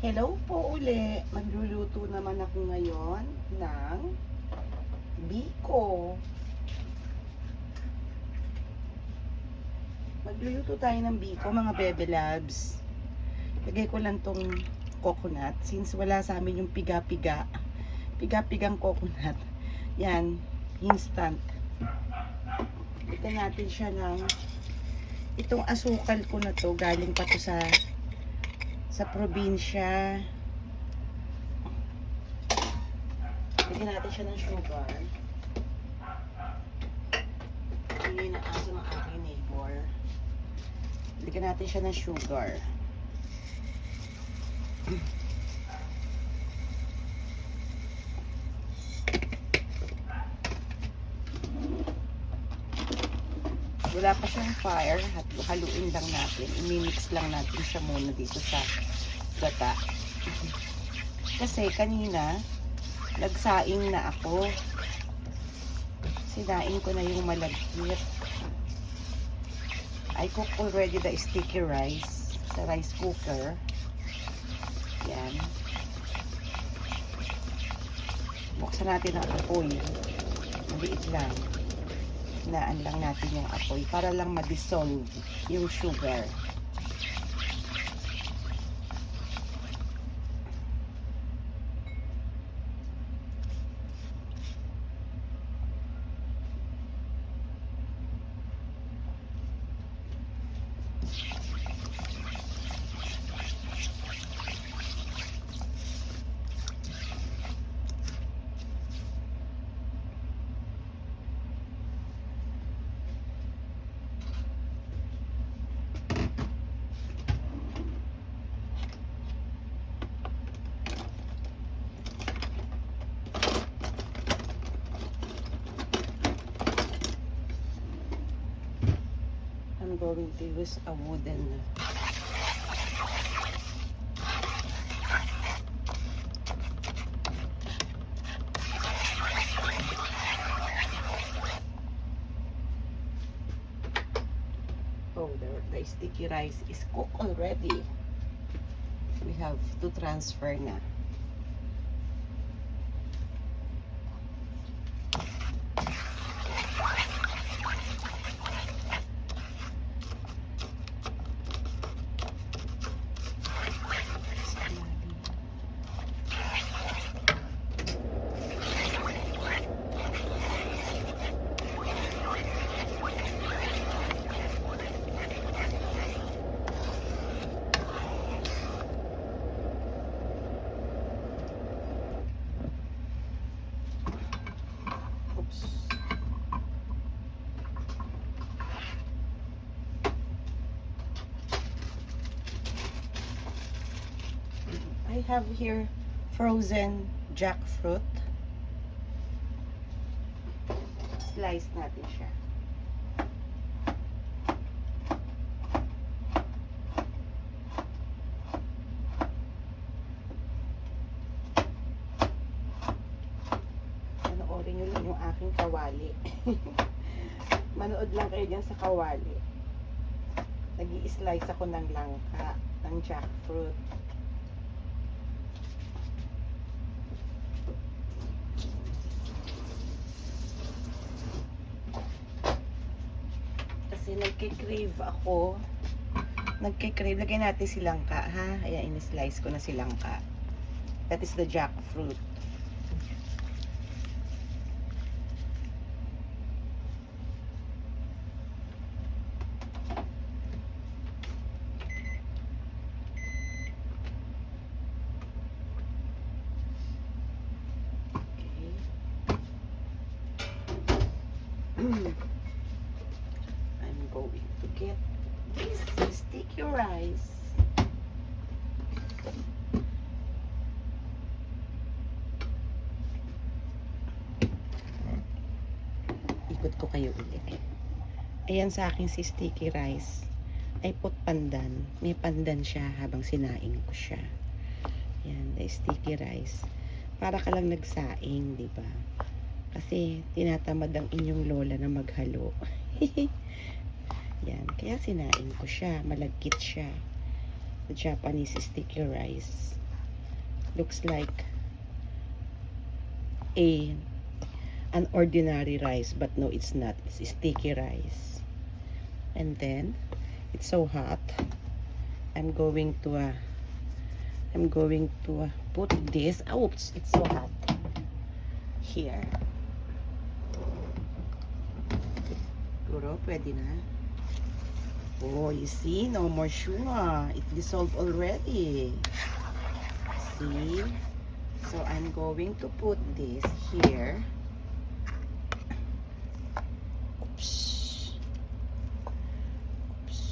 Hello po uli. Magluluto naman ako ngayon ng biko. Magluluto tayo ng biko, mga bebe loves. Lagay ko lang tong coconut since wala sa amin yung piga-pigang coconut. Yan, instant. Ito natin siya ng itong asukal ko na to, galing pa to sa probinsya. Lagyan natin siya ng sugar. Hindi na aso ng aking neighbor. Lagyan natin siya ng sugar. Wala pa siyang fire. Haluin lang natin. Imimix lang natin siya muna dito sa gata. Kasi kanina, nagsaing na ako. Sinaing ko na yung malagkit. I cook already the sticky rice sa rice cooker. Yan. Buksan natin ang apoy. Maliit lang. Hinaan lang natin yung apoy para lang ma-dissolve yung sugar. I'm going to use a wooden powder. The sticky rice is cooked already. We have to transfer na. I have here frozen jackfruit. Slice natin siya. Panoorin nyo lang yung aking kawali. Manood lang kayo dyan sa kawali. Nag-i-slice ako ng langka, ng jackfruit. Kasi nagkikrave ako. Nagkikrave. Lagyan natin si langka, ha? Ayan, in-slice ko na si langka. That is the jackfruit. Okay. I'm going to get this sticky rice. Ikot ko kayo ulit. Ayan sa akin si sticky rice. I put pandan. May pandan siya habang sinaing ko siya. Ayan, the sticky rice. Para ka lang nagsaing, di ba? Kasi tinatamad ang inyong lola na maghalo. Yan, kaya sinaing ko siya. Malagkit siya. The Japanese sticky rice. Looks like an ordinary rice, but no, it's not. It's sticky rice. And then it's so hot. I'm going to put this. Oops, it's so hot. Here. Siguro, pwede na. Oh, you see, no more sugar. It dissolved already. See? So I'm going to put this here. Oops. Oops.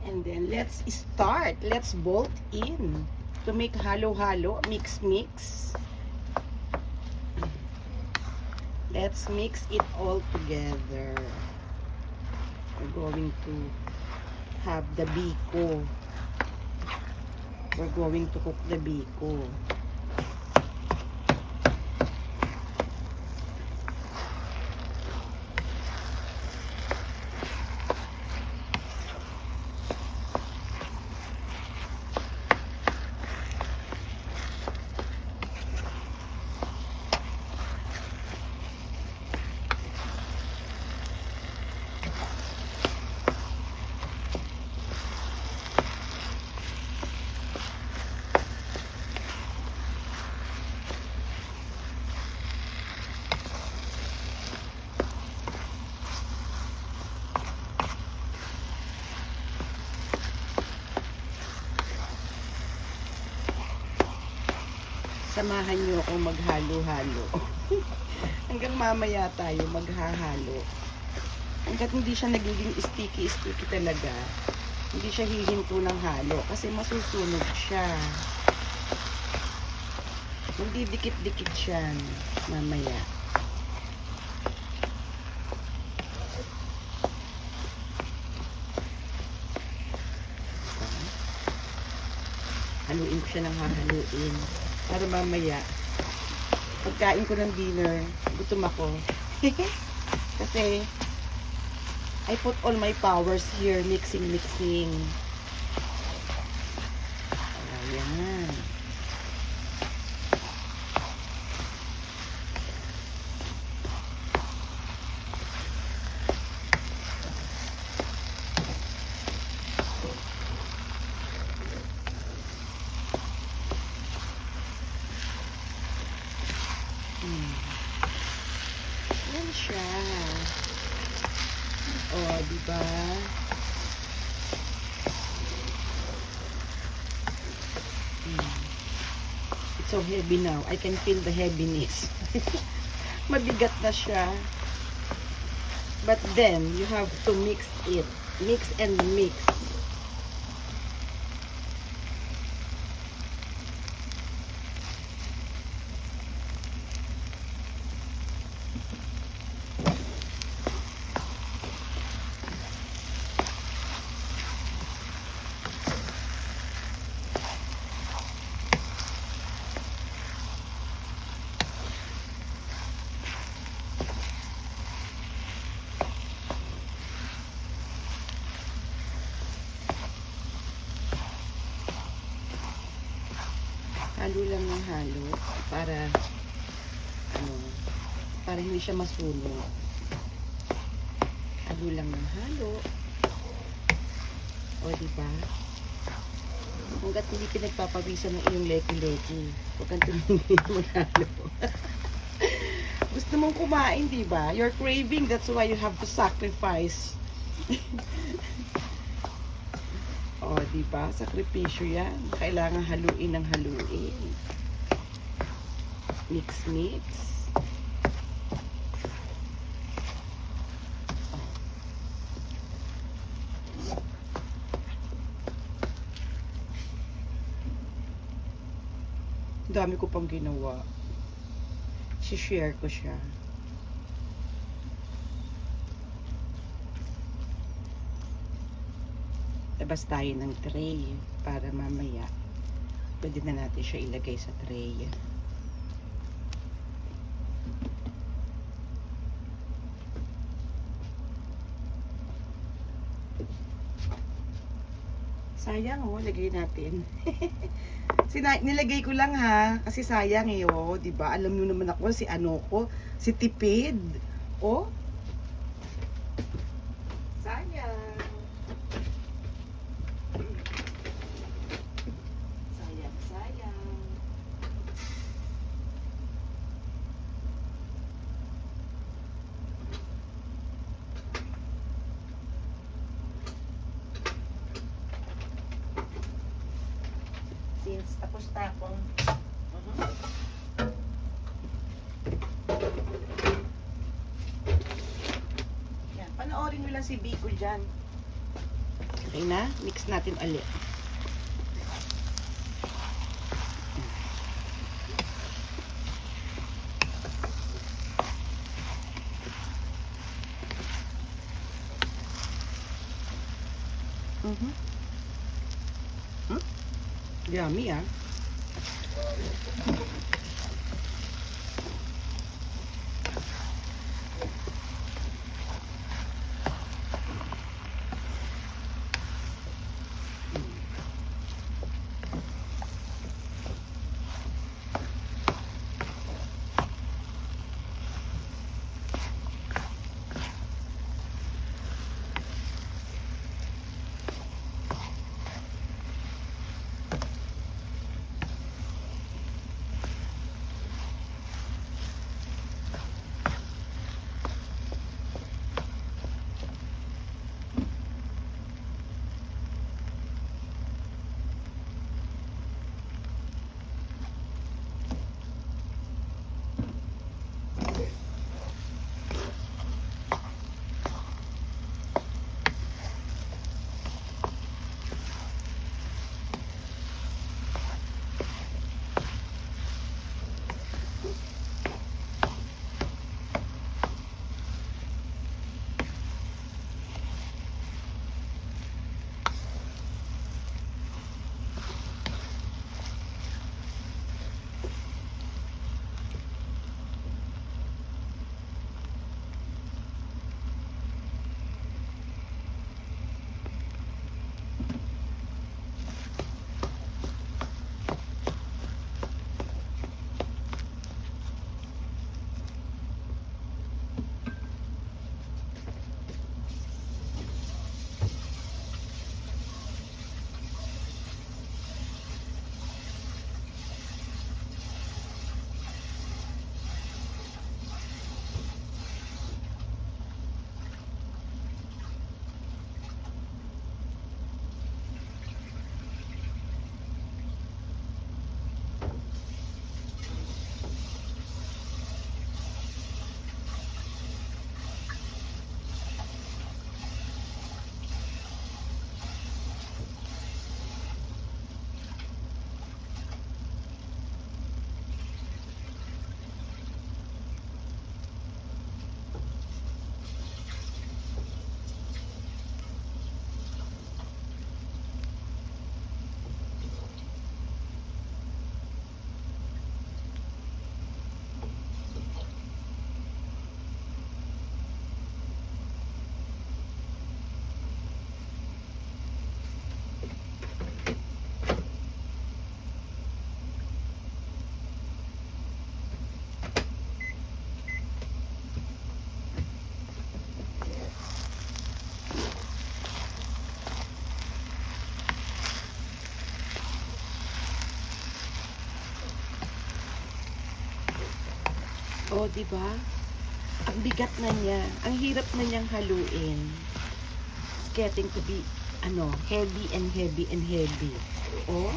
And then let's start. Let's bolt in to make halo-halo, mix. Let's mix it all together. We're going to have the biko. We're going to cook the biko. Samahan niyo ako maghalo-halo. Hanggang mamaya tayo maghahalo. Hanggat hindi siya nagiging sticky talaga, hindi siya hihinto ng halo kasi masusunog siya. Hindi dikit-dikit siya mamaya. Haluin ko siya ng hahaluin. Para mamaya, pagkain ko ng dinner, gutom ako. Kasi, I put all my powers here, mixing. Ayan. Yan siya. Oh, diba? It's so heavy now. I can feel the heaviness. Mabigat na siya. But then, you have to mix it. Mix and mix. Halo lang ng halo para para hindi siya masunog. Halo lang ng halo. O diba? Hanggat hindi pinagpapawisan ng iyong leki-leki, huwag kang tumingin maghalo. Gusto mong kumain, diba? You're craving, that's why you have to sacrifice. O, diba? Sakripisyo yan. Kailangan haluin ng haluin. Mix. Dami ko pang ginawa. Si-share ko siya. Labas tayo ng tray para mamaya pwede na natin siya ilagay sa tray. Sayang oh, lagay natin. Nilagay ko lang ha, kasi sayang eh oh, 'di ba? Alam niyo naman ako si ano ko, si tipid. Oh. Sayang. Sayang, sayang. Since tapos na akong yan, panoorin nyo lang si Biko dyan. Okay na, mix natin ulit. Yummy ah. Oh, 'di ba? Ang bigat na niya. Ang hirap na niyang haluin. It's getting to be heavy and heavy and heavy. Oh,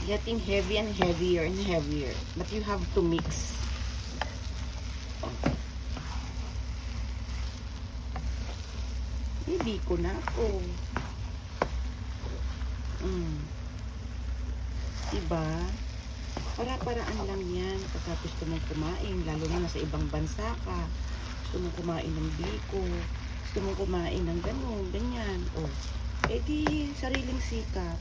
getting heavy and heavier and heavier. But you have to mix. Oh. Hindi ko na ako. Diba? Para-paraan lang yan. Pagka gusto mong kumain, lalo na sa ibang bansa ka, gusto mong kumain ng biko, gusto mong kumain ng ganun, ganyan. Oh. Eh di, sariling sikap.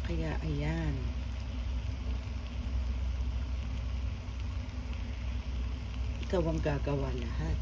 Kaya, ayan. ikaw ang gagawa lahat.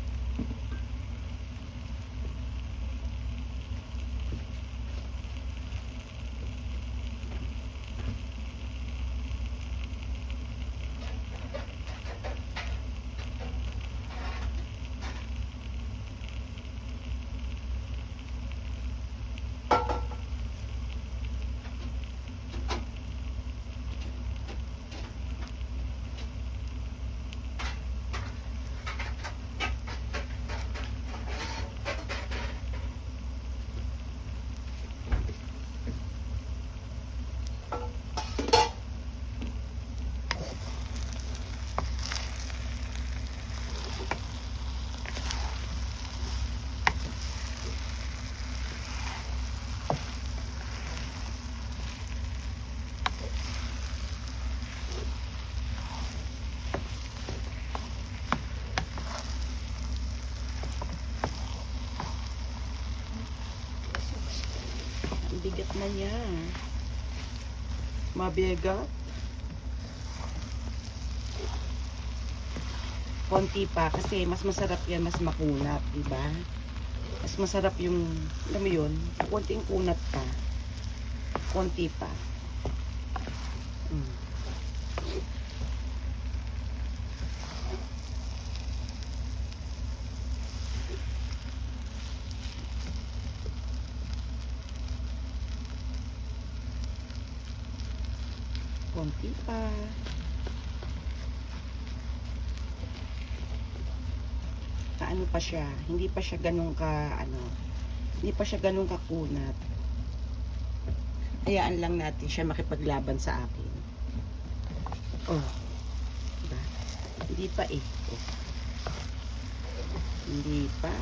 Bigat na niya. Mabigat. Konti pa kasi mas masarap yan, mas makunat, diba? Mas masarap yung, alam mo yun, konting kunat pa. Konti pa. Konti pa. Ano pa siya, hindi pa siya ganun ka, hindi pa siya ganun kakunat. Hayaan lang natin siya makipaglaban sa akin. Oh. Diba? Hindi pa eh. Oh. Hindi pa.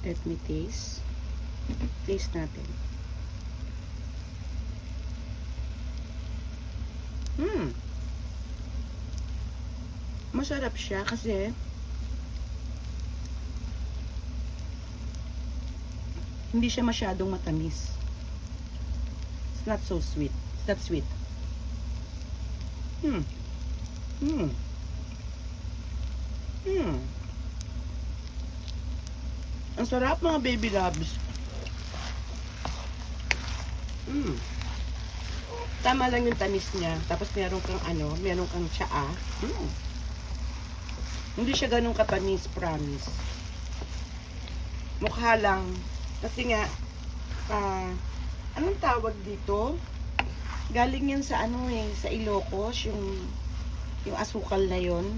Let me taste. Taste natin. Masarap siya kasi hindi siya masyadong matamis. It's not so sweet. It's not sweet. Ang sarap mga baby loves. Tama lang yung tamis niya. Tapos meron kang tsaa. Hindi siya ganun katamis, promise. Mukha lang. Kasi nga, anong tawag dito? Galing yan sa sa Ilocos, yung asukal na yon.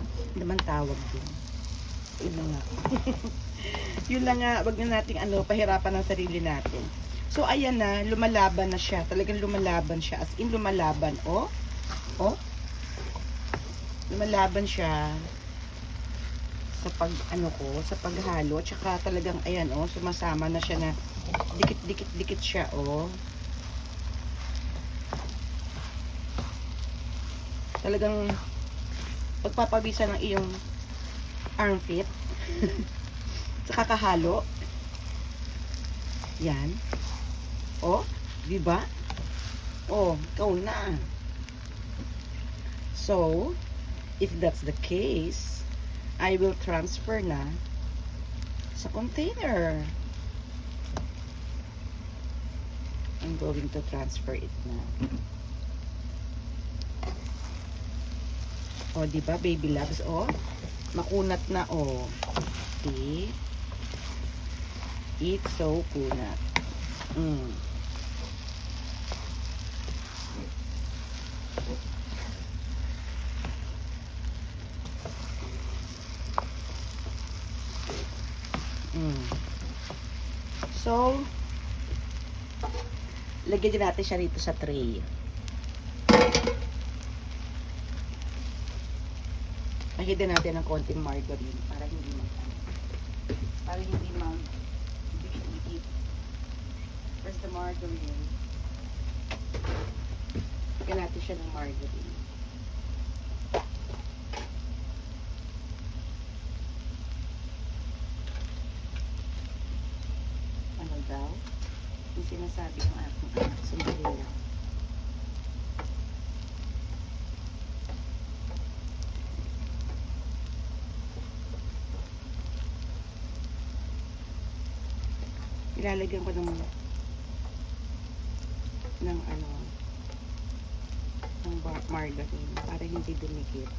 Ano naman tawag din? Yun lang nga. Yun lang nga, wag na nating pahirapan ng sarili natin. So, ayan na, lumalaban na siya. Talagang lumalaban siya. As in, lumalaban. Oh. Lumalaban siya sa sa paghalo. Tsaka talagang, ayan, sumasama na siya na dikit siya, Talagang, pagpapabisa ng iyong armpit sa kakahalo. Yan. Diba? Ikaw na. So, if that's the case, I will transfer na sa container. I'm going to transfer it na. Diba, baby loves? Makunat na, See? It's so kunat. So, lagyan din natin siya rito sa tray. Lahidan natin ng konting margarine para hindi dikit. First the margarine. Lagyan natin siya ng margarine. Ano daw? Yung sinasabi ng aking anak. Sandali lang. Ilalagyan ko ng margarine para hindi dumikit.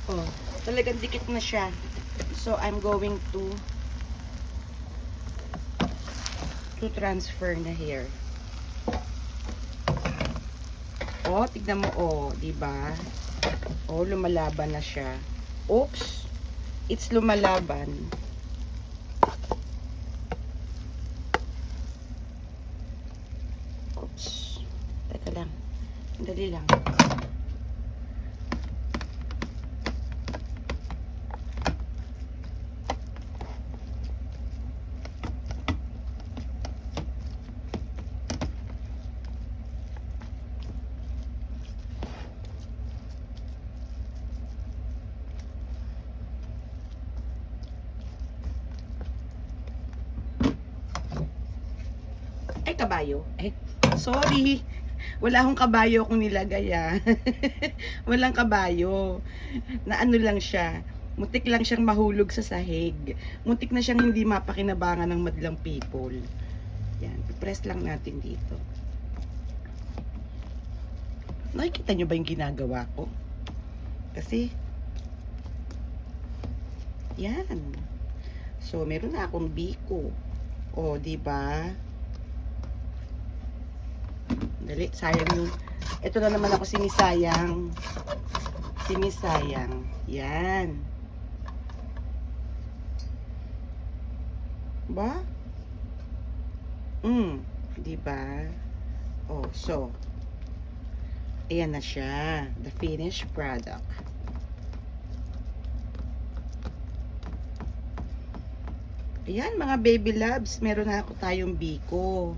Oh, talagang dikit na siya. So I'm going to transfer na here. Oh, tignan mo, oh, di ba? Oh, lumalaban na siya. Oops. It's lumalaban. Oops. Teka lang. Dali lang. Ay, kabayo. Ay, sorry. Wala akong kabayo kung nilagay, ah. Walang kabayo. Na ano lang siya. Muntik lang siyang mahulog sa sahig. Muntik na siyang hindi mapakinabangan ng madlang people. Yan. Press lang natin dito. Nakikita nyo ba yung ginagawa ko? Kasi, yan. So, meron na akong biko. O, diba? Dali, sayang yung... Ito na naman ako sinisayang. Sinisayang. Yan. Ba? Diba? Oh, so. Ayan na siya. The finished product. Ayan, mga baby loves. Meron na ako tayong biko.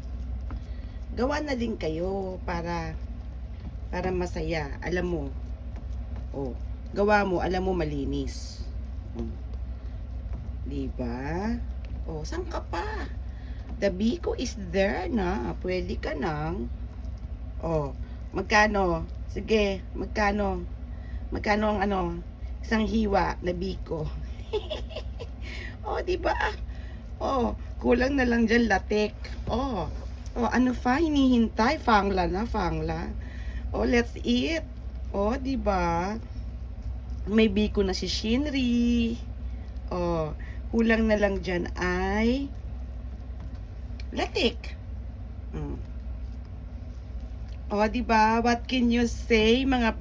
Gawa na din kayo para masaya. Alam mo. Oh, gawa mo, alam mo malinis. Diba? Oh, saan ka pa? The biko is there na. Pwede ka nang. Oh, magkano? Sige, magkano? Magkano ang isang hiwa na biko? Oh, diba? Oh, kulang na lang dyan latik. Oh, ano pa hinihintay? Fangla na, fangla. Oh, let's eat. Oh, diba? May biko na si Shinri. Oh, kulang na lang dyan ay latik. Oh, diba? What can you say, mga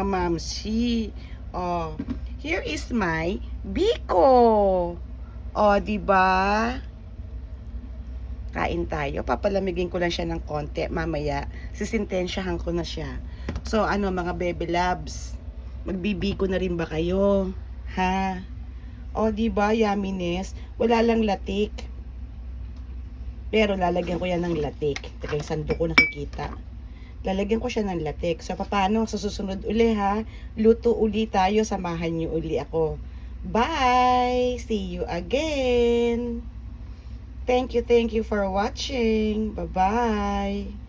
mamsi? Oh, here is my biko. Oh, diba? Kain tayo. Papalamigin ko lang siya ng konti. Mamaya, sisintensyahan ko na siya. So, mga baby loves? Magbibiko na rin ba kayo? Ha? O, diba, yumminess? Wala lang latik. Pero, lalagyan ko yan ng latik. Teka, yung sando ko nakikita. Lalagyan ko siya ng latik. So, paano? Sa susunod uli, ha? Luto uli tayo. Samahan niyo uli ako. Bye! See you again! Thank you for watching. Bye-bye.